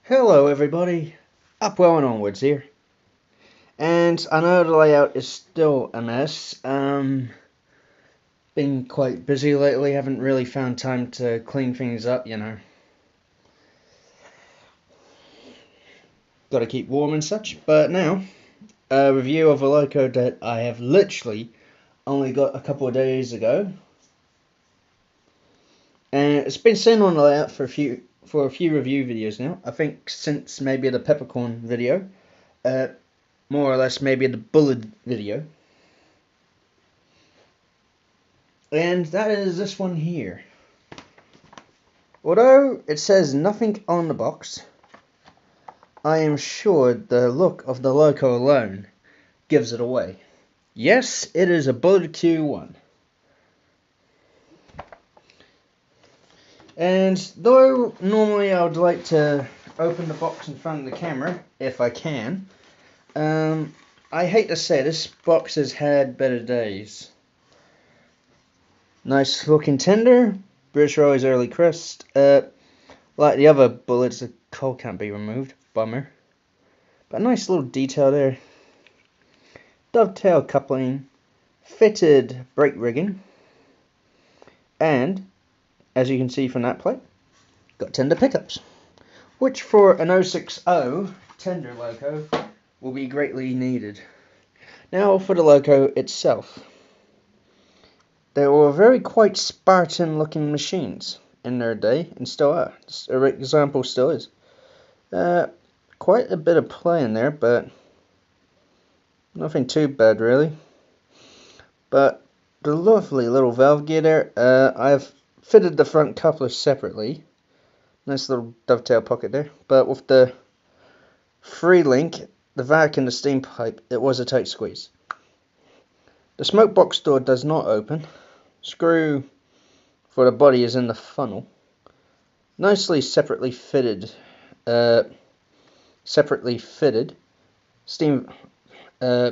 Hello everybody, Upwell and onwards here. And I know the layout is still a mess. Been quite busy lately, haven't really found time to clean things up, you know. Gotta keep warm and such. But now, a review of a loco that I have literally only got a couple of days ago. And it's been sitting on the layout for a few review videos now. I think since maybe the peppercorn video. More or less maybe the bullet video. And that is this one here. Although it says nothing on the box, I am sure the look of the loco alone gives it away. Yes, it is a Hornby Q1. And though normally I would like to open the box in front of the camera, if I can, I hate to say this box has had better days. Nice looking tender, British Railways early crest. Like the other bullets, the coal can't be removed. Bummer. But nice little detail there. Dovetail coupling, fitted brake rigging, and as you can see from that plate, got tender pickups, which for an 060 tender loco will be greatly needed. Now for the loco itself. They were very quite Spartan looking machines in their day, and still are. An example still is. Quite a bit of play in there, but nothing too bad really. But the lovely little valve gear there, I've fitted the front coupler separately. Nice little dovetail pocket there. But with the free link, the vac and the steam pipe, it was a tight squeeze. The smoke box door does not open. Screw for the body is in the funnel. Nicely separately fitted steam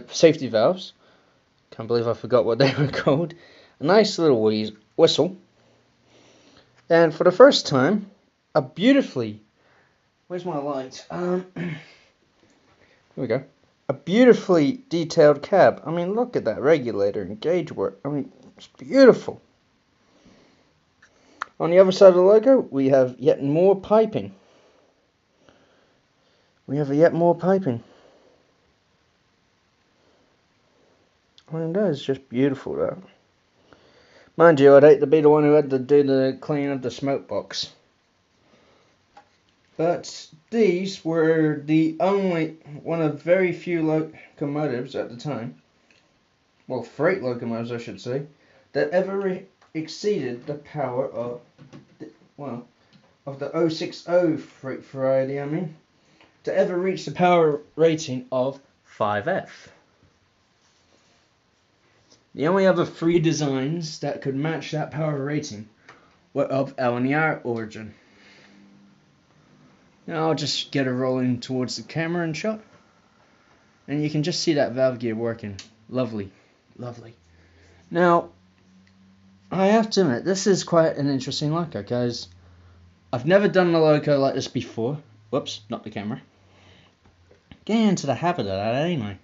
safety valves. Can't believe I forgot what they were called. A nice little whistle. And for the first time, a beautifully, where's my light? Here we go. A beautifully detailed cab. I mean, look at that regulator and gauge work. I mean, it's beautiful. On the other side of the logo, we have yet more piping. I mean, that is just beautiful, though. Mind you, I'd hate to be the one who had to do the cleaning of the smoke box. But these were the only one of very few locomotives at the time, well, freight locomotives I should say, that ever exceeded the power of the 060 freight variety, to ever reach the power rating of 5F. The only other three designs that could match that power rating were of LNR origin. Now I'll just get it rolling towards the camera and shot, and you can just see that valve gear working. Lovely, lovely. Now, I have to admit, this is quite an interesting loco, guys. I've never done a loco like this before. Whoops, not the camera. Getting into the habit of that, ain't I?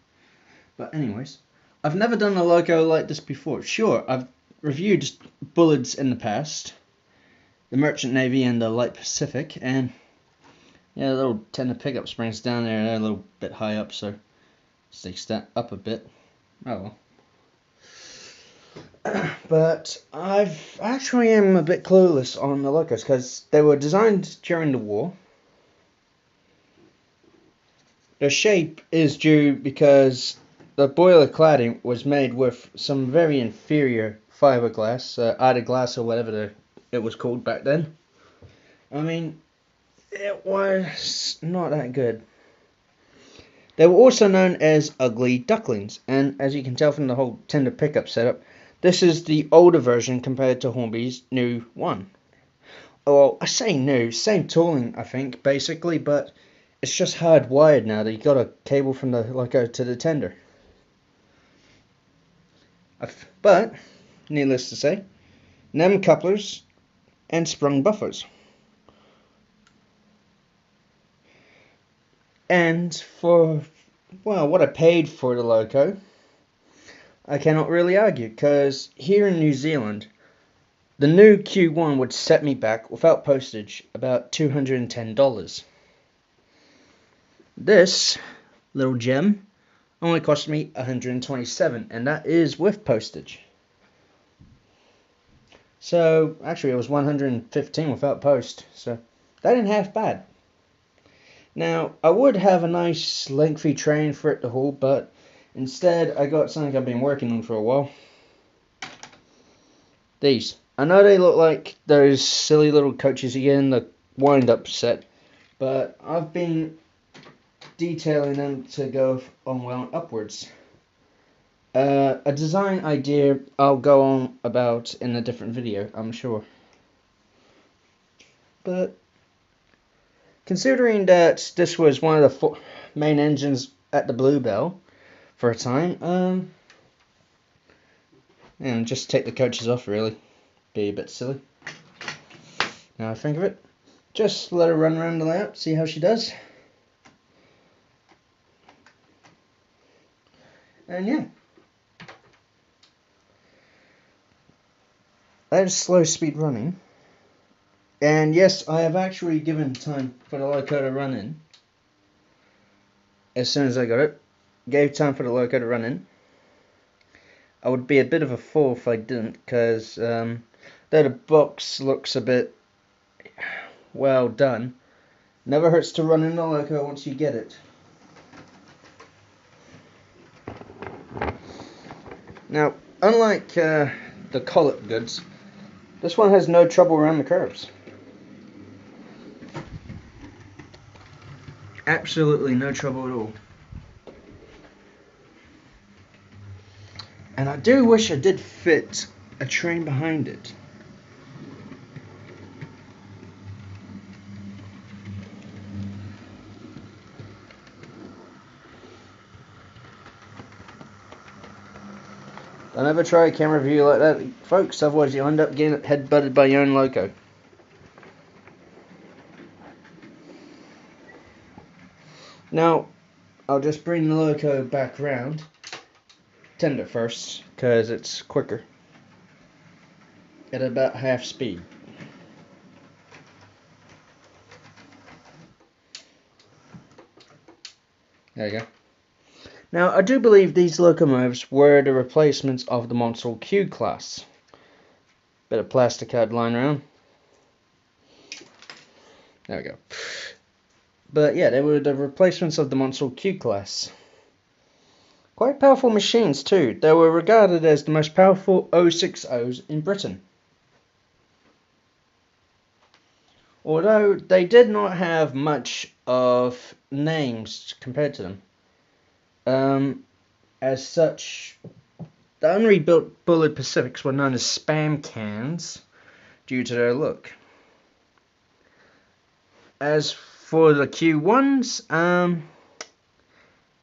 But anyways, I've never done a loco like this before. Sure, I've reviewed bullets in the past, the Merchant Navy and the Light Pacific, and yeah, the little tender pickup springs down there, they're a little bit high up, so sticks that up a bit. Oh well. But I've actually am a bit clueless on the locos because they were designed during the war. Their shape is due because the boiler cladding was made with some very inferior fiberglass, Ida glass or whatever it was called back then. I mean, it was not that good. They were also known as ugly ducklings, and as you can tell from the whole tender pickup setup, this is the older version compared to Hornby's new one. Well, I say new, same tooling I think basically, but it's just hardwired now that you got a cable from the loco to the tender. But needless to say, NEM couplers and sprung buffers. And for, well, what I paid for the loco, I cannot really argue, because here in New Zealand, the new Q1 would set me back, without postage, about $210. This little gem only cost me $127, and that is with postage. So, actually it was $115 without post, so that ain't half bad. Now, I would have a nice lengthy train for it to haul, but instead I got something I've been working on for a while. These. I know they look like those silly little coaches you get in the wind-up set, but I've been detailing them to go on well upwards. A design idea I'll go on about in a different video, I'm sure. But considering that this was one of the main engines at the Bluebell for a time, and just take the coaches off, really be a bit silly. Now I think of it, just let her run around the layout, see how she does. And yeah, that is slow speed running. And yes, I have actually given time for the loco to run in. As soon as I got it, gave time for the loco to run in. I would be a bit of a fool if I didn't, because though the box looks a bit well done, never hurts to run in the loco once you get it. Now, unlike the Collett goods, this one has no trouble around the curves. Absolutely no trouble at all. And I do wish I did fit a train behind it. Don't ever try a camera view like that, folks, otherwise you'll end up getting head-butted by your own loco. Now, I'll just bring the loco back round. Tender first, because it's quicker. At about half speed. There you go. Now, I do believe these locomotives were the replacements of the Monsell Q class. Bit of plastic I'd lying around. There we go. But yeah, they were the replacements of the Monsell Q class. Quite powerful machines too. They were regarded as the most powerful 060s in Britain. Although they did not have much of names compared to them. As such, the unrebuilt Bullard Pacifics were known as spam cans due to their look. As for the Q1s,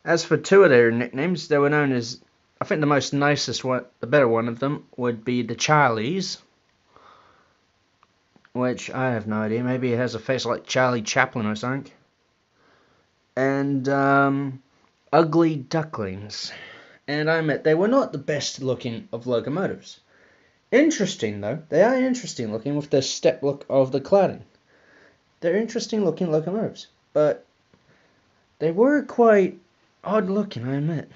as for two of their nicknames, they were known as, I think the most nicest one, the better one of them, would be the Charlies. Which, I have no idea, maybe it has a face like Charlie Chaplin or something. And, ugly Ducklings. And I admit, they were not the best looking of locomotives. Interesting though, they are interesting looking with the step look of the cladding. They're interesting looking locomotives, but they were quite odd looking, I admit.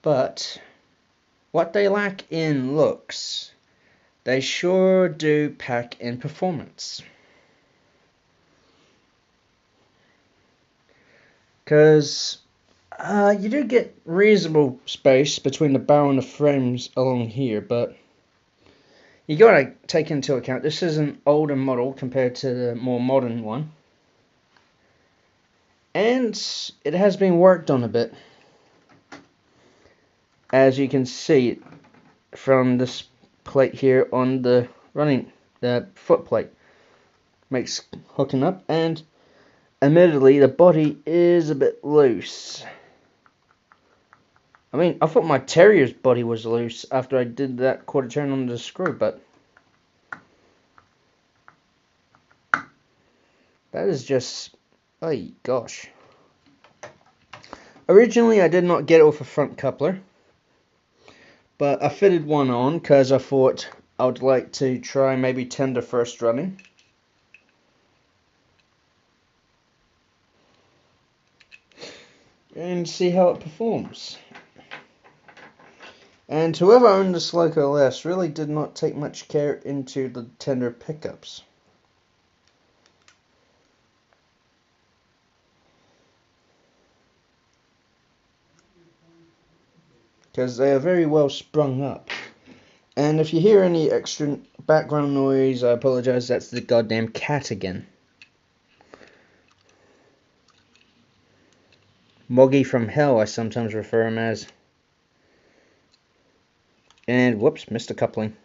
But what they lack in looks, they sure do pack in performance. Because you do get reasonable space between the bow and the frames along here, but you gotta take into account this is an older model compared to the more modern one. And it has been worked on a bit. As you can see from this plate here on the foot plate. Makes hooking up, and admittedly the body is a bit loose. I mean, I thought my Terrier's body was loose after I did that quarter turn on the screw, but That is just, oh gosh. Originally I did not get it with a front coupler, but I fitted one on because I thought I would like to try maybe tender first running. And see how it performs. And whoever owned this loco last really did not take much care into the tender pickups. Because they are very well sprung up. And if you hear any extra background noise, I apologize, that's the goddamn cat again. Moggy from hell, I sometimes refer him as. And whoops, missed a coupling.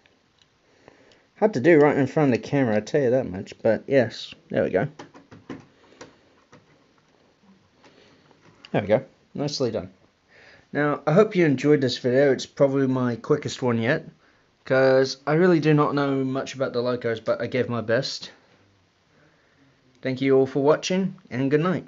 Hard to do right in front of the camera, I tell you that much. But yes, there we go. There we go, nicely done. Now, I hope you enjoyed this video. It's probably my quickest one yet, because I really do not know much about the locos, but I gave my best. Thank you all for watching, and good night.